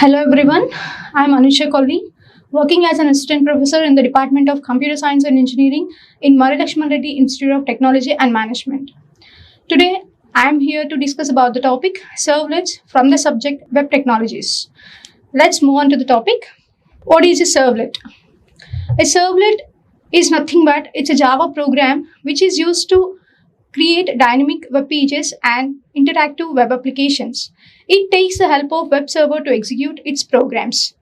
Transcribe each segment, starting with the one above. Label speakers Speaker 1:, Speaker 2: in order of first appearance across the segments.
Speaker 1: Hello everyone, I'm Anusha Kolli, working as an assistant professor in the Department of Computer Science and Engineering in Murray Lakshman Reddy Institute of Technology and Management. Today, I am here to discuss about the topic servlets from the subject Web Technologies. Let's move on to the topic. What is a servlet? A servlet is nothing but it's a Java program which is used to create dynamic web pages and interactive web applications. It takes the help of web server to execute its programs.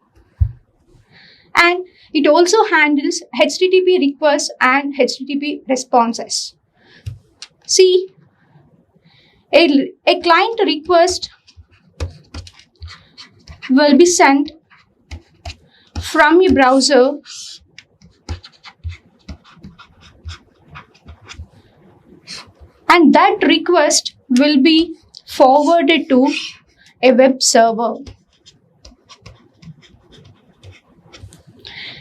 Speaker 1: And it also handles HTTP requests and HTTP responses. See, a client request will be sent from your browser and that request will be forwarded to a web server.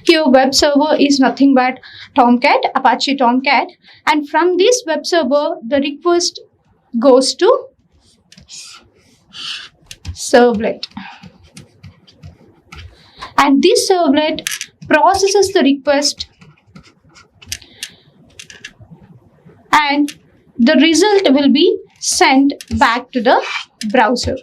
Speaker 1: Here web server is nothing but Tomcat, Apache Tomcat, and from this web server the request goes to servlet. And this servlet processes the request and the result will be sent back to the browser.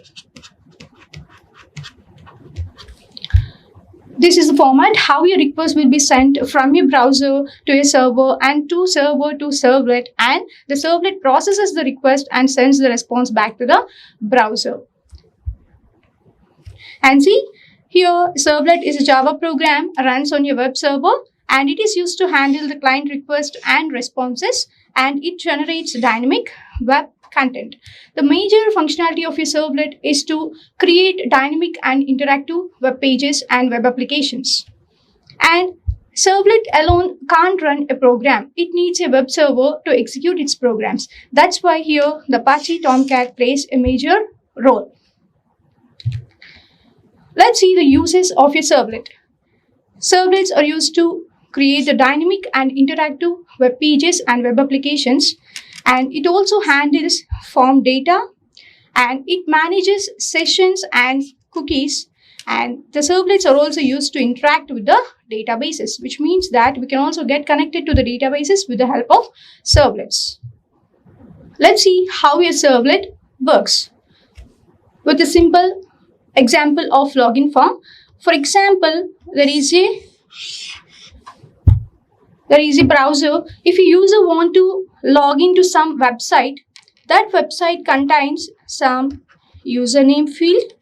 Speaker 1: This is the format how your request will be sent from your browser to a server and to server to servlet, and the servlet processes the request and sends the response back to the browser. And see, here servlet is a Java program, runs on your web server, and it is used to handle the client request and responses, and it generates dynamic web content. The major functionality of your servlet is to create dynamic and interactive web pages and web applications. And servlet alone can't run a program. It needs a web server to execute its programs. That's why here the Apache Tomcat plays a major role. Let's see the uses of a servlet. Servlets are used to create the dynamic and interactive web pages and web applications, and it also handles form data, and it manages sessions and cookies, and the servlets are also used to interact with the databases, which means that we can also get connected to the databases with the help of servlets. Let's see how a servlet works with a simple example of login form. For example, there is a browser. If a user want to log into some website, that website contains some username field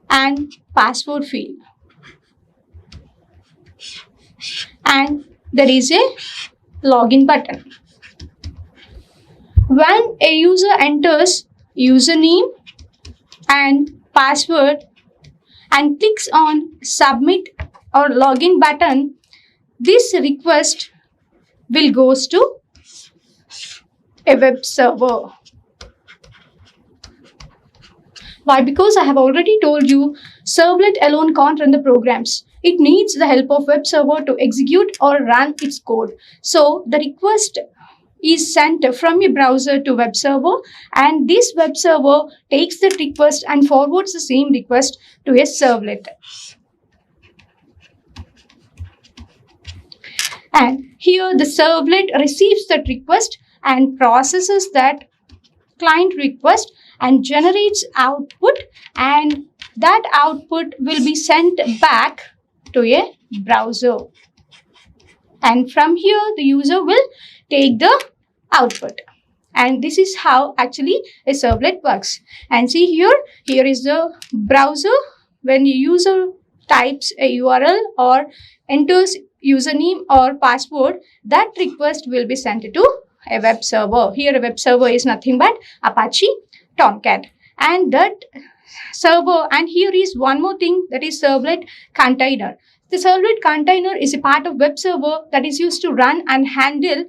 Speaker 1: and password field, and there is a login button. When a user enters username and password and clicks on submit or login button, this request will goes to a web server. Why? Because I have already told you servlet alone can't run the programs. It needs the help of web server to execute or run its code. So the request is sent from your browser to web server, and this web server takes that request and forwards the same request to a servlet. And here the servlet receives that request and processes that client request and generates output, and that output will be sent back to a browser. And from here the user will take the output. And this is how actually a servlet works. And see here is the browser. When the user types a URL or enters username or password, that request will be sent to a web server. Here a web server is nothing but Apache Tomcat, and that server, and here is one more thing, that is servlet container. The servlet container is a part of web server that is used to run and handle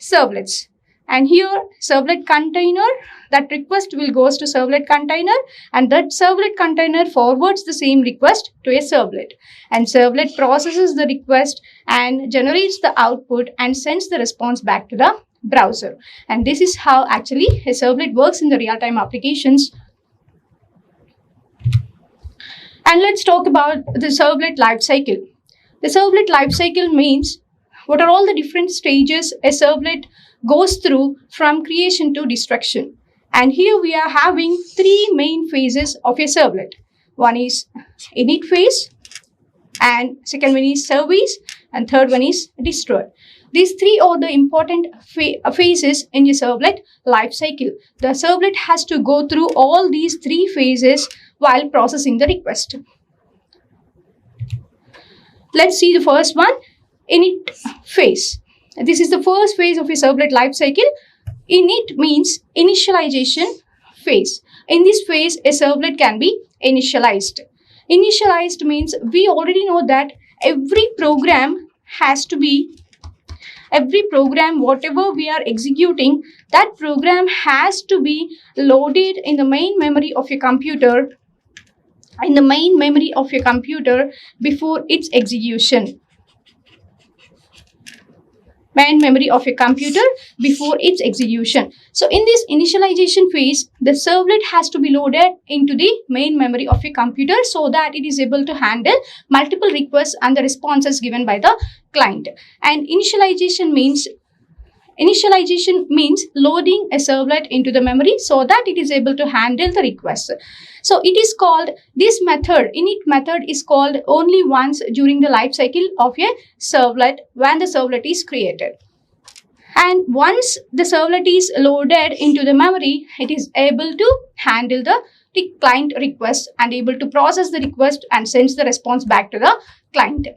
Speaker 1: servlets. And here servlet container, that request will goes to servlet container, and that servlet container forwards the same request to a servlet, and servlet processes the request and generates the output and sends the response back to the browser. And this is how actually a servlet works in the real-time applications. And let's talk about the servlet life cycle. The servlet life cycle means what are all the different stages a servlet goes through from creation to destruction. And here we are having three main phases of a servlet. One is init phase, and second one is service, and third one is destroy. These three are the important phases in your servlet life cycle. The servlet has to go through all these three phases while processing the request. Let's see the first one, init phase. This is the first phase of a servlet life cycle. Init means initialization phase. In this phase, a servlet can be initialized. Initialized means we already know that every program, whatever we are executing, that program has to be loaded in the main memory of your computer, before its execution. Main memory of your computer before its execution. So in this initialization phase, the servlet has to be loaded into the main memory of your computer so that it is able to handle multiple requests and the responses given by the client. And initialization means loading a servlet into the memory so that it is able to handle the requests. So it is called, this method, init method, is called only once during the life cycle of a servlet when the servlet is created. And once the servlet is loaded into the memory, it is able to handle the client request and able to process the request and sends the response back to the client.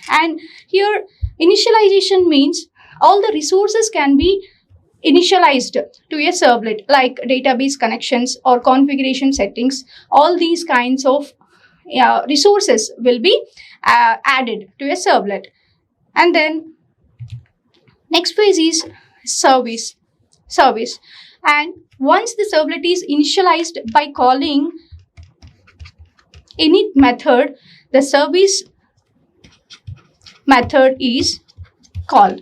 Speaker 1: And here initialization means all the resources can be initialized to a servlet, like database connections or configuration settings. All these kinds of resources will be added to a servlet. And then next phase is service. And once the servlet is initialized by calling init method, the service method is called.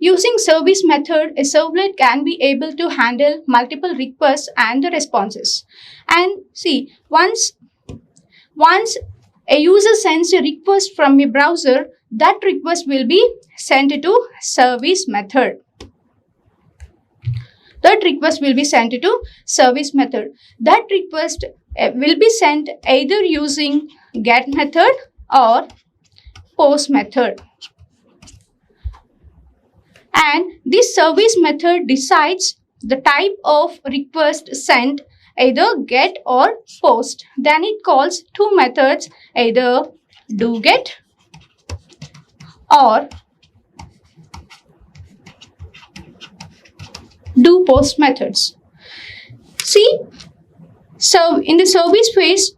Speaker 1: Using service method, a servlet can be able to handle multiple requests and the responses. And see, once a user sends a request from a browser, that request will be sent to service method. That request will be sent to service method. That request will be sent either using get method or post method. And this service method decides the type of request sent, either get or post. Then it calls two methods, either doGet or doPost methods. See, so in the service phase,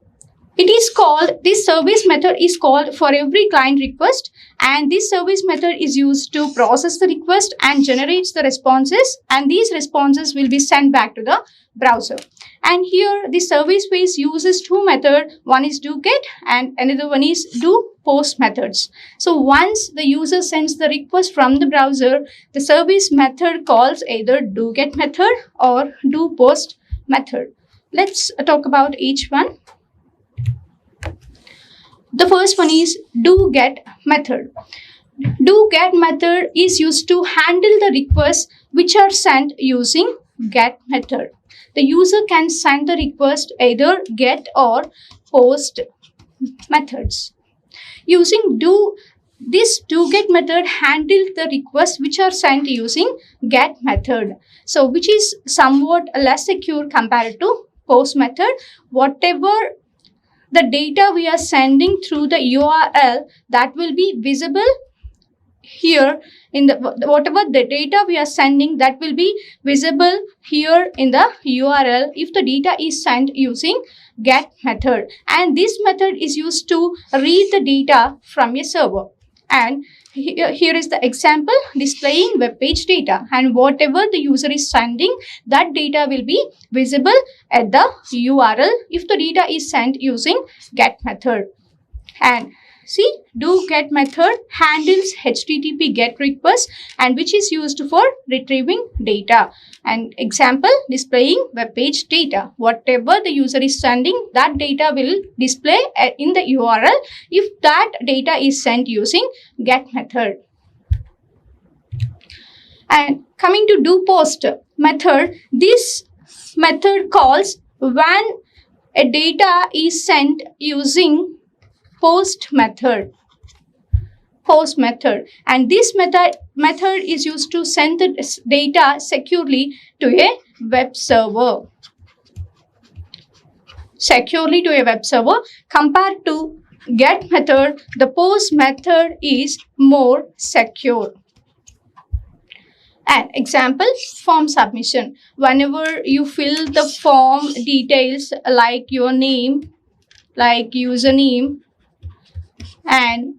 Speaker 1: this service method is called for every client request, and this service method is used to process the request and generates the responses, and these responses will be sent back to the browser. And here the service phase uses two methods. One is doGet and another one is doPost methods. So once the user sends the request from the browser, the service method calls either doGet method or doPost method. Let's talk about each one. The first one is doGet method. DoGet method is used to handle the requests which are sent using get method. The user can send the request either get or post methods. Using this doGet method handles the requests which are sent using get method. So which is somewhat less secure compared to post method. Whatever the data we are sending through the URL, that will be visible here in the whatever the data we are sending, that will be visible here in the URL if the data is sent using get method. And this method is used to read the data from a server. And here is the example displaying web page data, and whatever the user is sending, that data will be visible at the URL if the data is sent using get method. And see, do get method handles HTTP GET request and which is used for retrieving data. And example, displaying web page data. Whatever the user is sending, that data will display in the URL if that data is sent using GET method. And coming to do post method, this method calls when a data is sent using post method. And this method is used to send the data securely to a web server. Compared to GET method, the post method is more secure. An example, form submission. Whenever you fill the form details like your name, like username and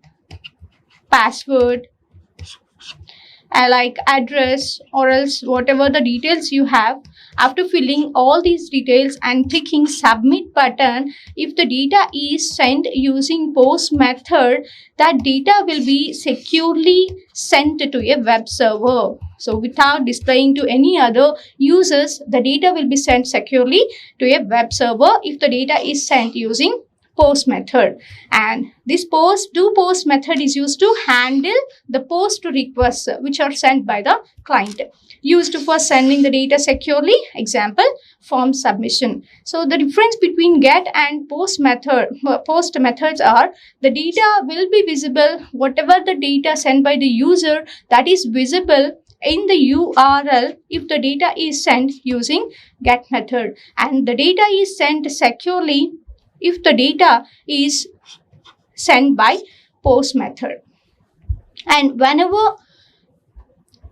Speaker 1: password, like address, or else whatever the details you have, after filling all these details and clicking submit button, if the data is sent using post method, that data will be securely sent to a web server. So without displaying to any other users, the data will be sent securely to a web server if the data is sent using post method. And this post method is used to handle the post requests which are sent by the client, used for sending the data securely. Example, form submission. So the difference between GET and post methods are the data will be visible, whatever the data sent by the user, that is visible in the URL if the data is sent using GET method, and the data is sent securely if the data is sent by post method. And whenever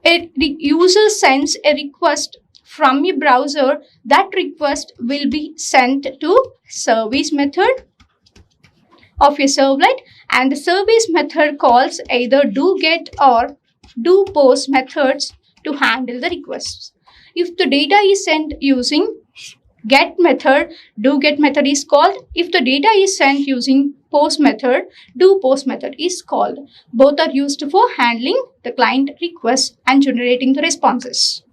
Speaker 1: a user sends a request from a browser, that request will be sent to service method of a servlet, and the service method calls either do get or do post methods to handle the requests. If the data is sent using GET method, do get method is called. If the data is sent using post method, do post method is called. Both are used for handling the client requests and generating the responses.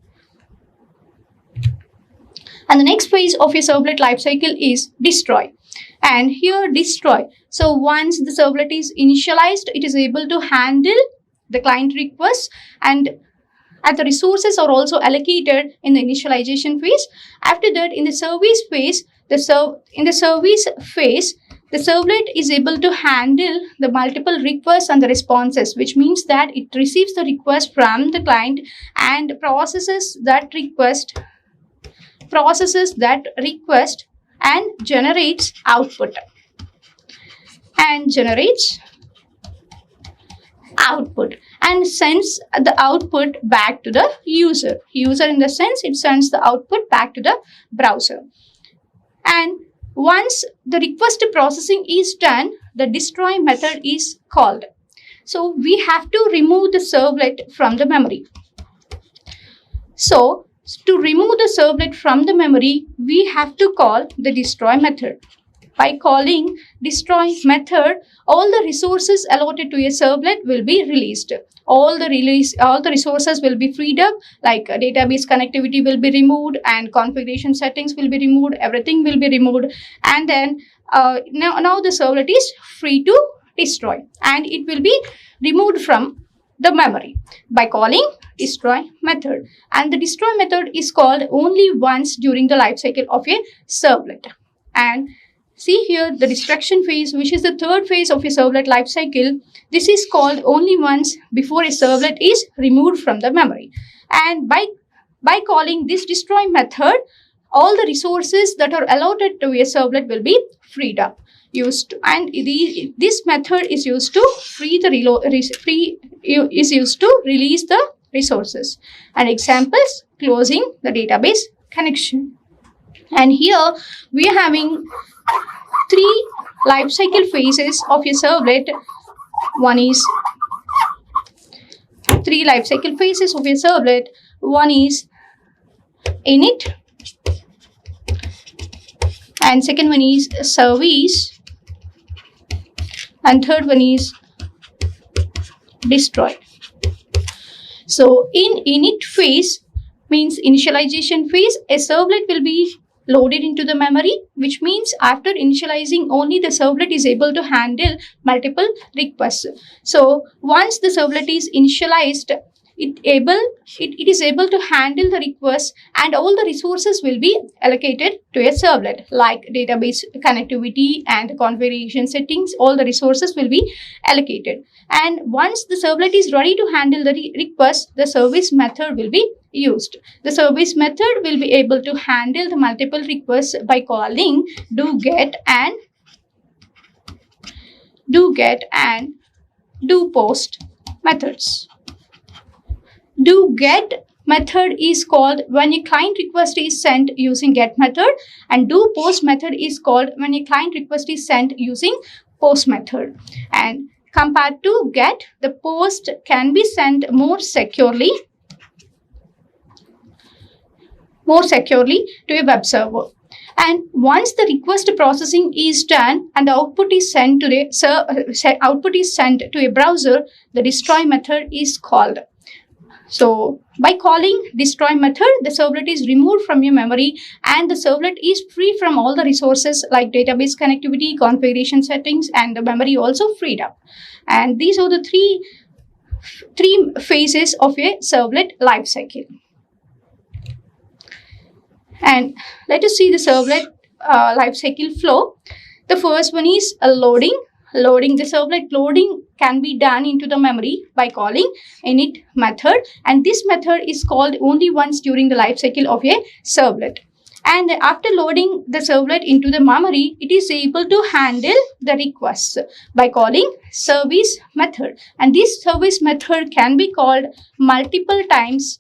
Speaker 1: And the next phase of a servlet lifecycle is destroy. And here destroy. So once the servlet is initialized, it is able to handle the client requests, and the resources are also allocated in the initialization phase. After that, in the service phase, the servlet is able to handle the multiple requests and the responses, which means that it receives the request from the client and processes that request and generates output. And sends the output back to the user. In the sense, it sends the output back to the browser. And once the request processing is done, the destroy method is called. So we have to remove the servlet from the memory. So to remove the servlet from the memory, we have to call the destroy method. By calling destroy method, all the resources allotted to a servlet will be released. All the resources will be freed up, like database connectivity will be removed and configuration settings will be removed, everything will be removed. And then now the servlet is free to destroy and it will be removed from the memory by calling destroy method. And the destroy method is called only once during the life cycle of a servlet. And see here the destruction phase, which is the third phase of a servlet life cycle. This is called only once before a servlet is removed from the memory. And by calling this destroy method, all the resources that are allotted to a servlet will be freed up. This method is used to release the resources. And examples, closing the database connection. And here we are having three life cycle phases of a servlet. One is init, and second one is service, and third one is destroy. So in init phase means initialization phase, a servlet will be loaded into the memory, which means after initializing only the servlet is able to handle multiple requests. So once the servlet is initialized, it is able to handle the requests, and all the resources will be allocated to a servlet like database connectivity and configuration settings. All the resources will be allocated, and once the servlet is ready to handle the request, the service method will be used. The service method will be able to handle the multiple requests by calling do get and do post methods. Do get method is called when a client request is sent using get method, and do post method is called when a client request is sent using post method. And compared to get, the post can be sent more securely to a web server. And once the request processing is done and the output is sent to a browser, the destroy method is called. So by calling destroy method, the servlet is removed from your memory and the servlet is free from all the resources like database connectivity, configuration settings, and the memory also freed up. And these are the three phases of a servlet lifecycle. And let us see the servlet lifecycle flow. The first one is loading. The servlet loading can be done into the memory by calling init method, and this method is called only once during the life cycle of a servlet. And after loading the servlet into the memory, it is able to handle the requests by calling service method, and this service method can be called multiple times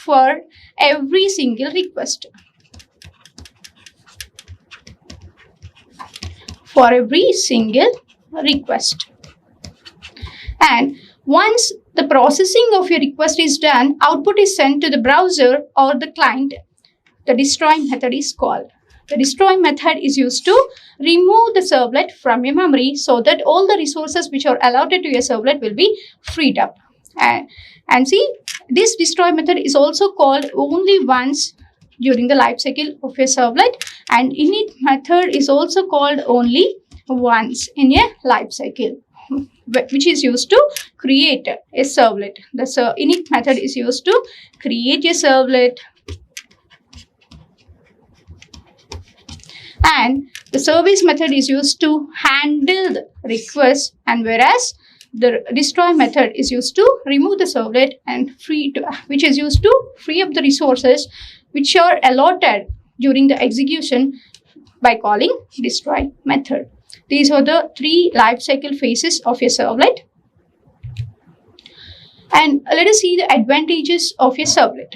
Speaker 1: for every single request. And once the processing of your request is done, output is sent to the browser or the client. The destroy method is called. The destroy method is used to remove the servlet from your memory so that all the resources which are allotted to your servlet will be freed up. And see, this destroy method is also called only once during the life cycle of your servlet, and init method is also called only once in a life cycle, which is used to create a servlet. The init method is used to create a servlet, and the service method is used to handle the request, and whereas the destroy method is used to remove the servlet and which is used to free up the resources which are allotted during the execution by calling destroy method. These are the three life cycle phases of a servlet. And let us see the advantages of a servlet.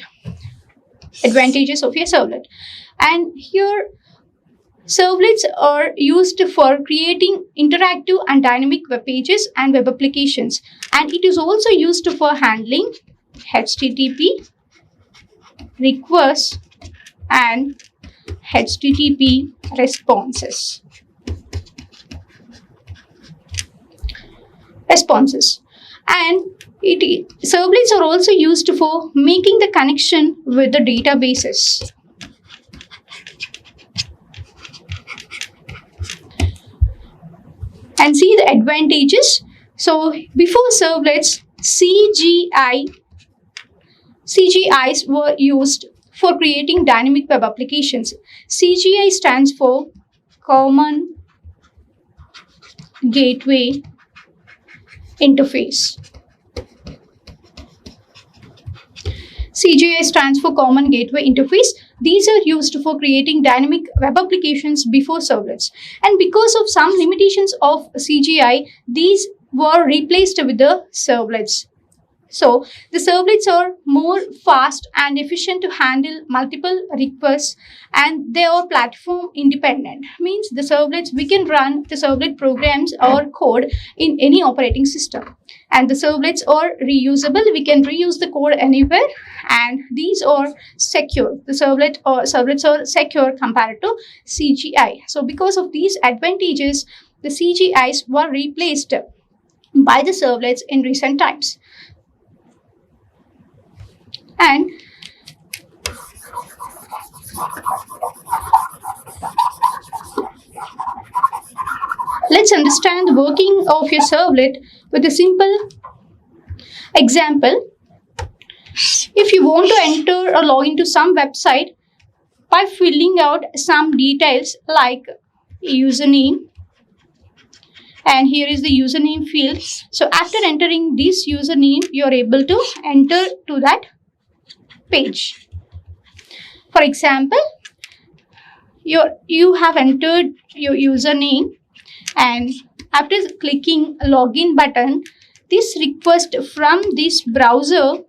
Speaker 1: And here, servlets are used for creating interactive and dynamic web pages and web applications, and it is also used for handling HTTP requests and HTTP responses. And servlets are also used for making the connection with the databases. And see the advantages. So before servlets, CGIs were used for creating dynamic web applications. CGI stands for Common Gateway Interface. CGI stands for Common Gateway Interface. These are used for creating dynamic web applications before servlets. And because of some limitations of CGI, these were replaced with the servlets. So the servlets are more fast and efficient to handle multiple requests, and they are platform independent. Means the servlets, we can run the servlet programs or code in any operating system. And the servlets are reusable. We can reuse the code anywhere, and these are secure. The servlets are secure compared to CGI. So because of these advantages, the CGIs were replaced by the servlets in recent times. And let's understand the working of your servlet with a simple example. If you want to enter or log into some website by filling out some details like username, and here is the username field. So after entering this username, you are able to enter to that page. For example, you have entered your username, and after clicking login button, this request from this browser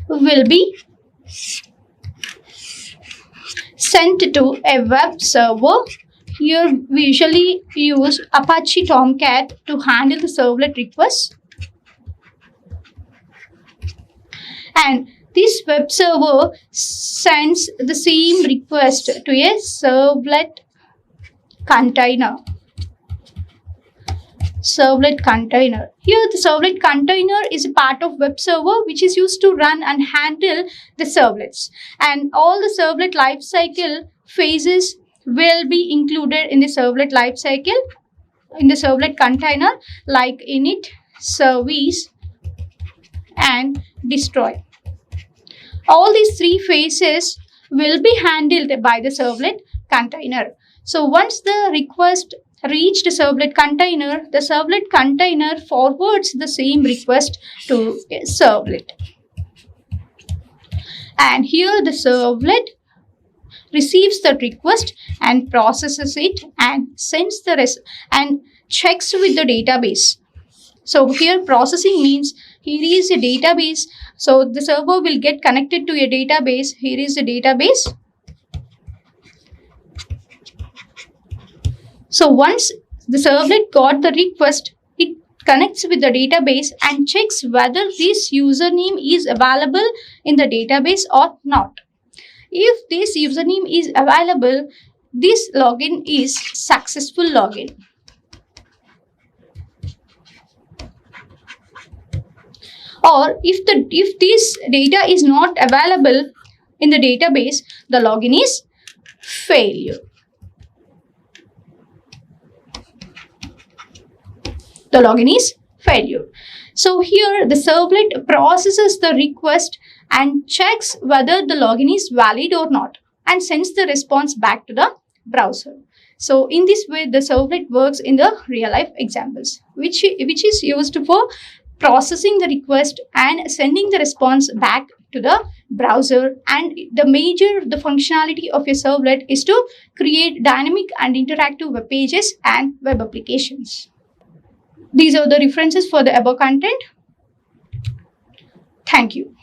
Speaker 1: will be sent to a web server. Here we usually use Apache Tomcat to handle the servlet requests, and this web server sends the same request to a servlet container. Servlet container. Here the servlet container is a part of web server which is used to run and handle the servlets, and all the servlet lifecycle phases will be included in the servlet lifecycle in the servlet container, like init, service, and destroy. All these three phases will be handled by the servlet container. So once the request reached the servlet container, the servlet container forwards the same request to a servlet. And here the servlet receives the request and processes it and sends the and checks with the database. So here processing means here is a database. So the server will get connected to a database. Here is the database. So once the servlet got the request, it connects with the database and checks whether this username is available in the database or not. If this username is available, this login is successful login. Or if this data is not available in the database, the login is failure. The login is failure. So here the servlet processes the request and checks whether the login is valid or not and sends the response back to the browser. So in this way, the servlet works in the real life examples, which is used for processing the request and sending the response back to the browser. And the functionality of your servlet is to create dynamic and interactive web pages and web applications. These are the references for the above content. Thank you.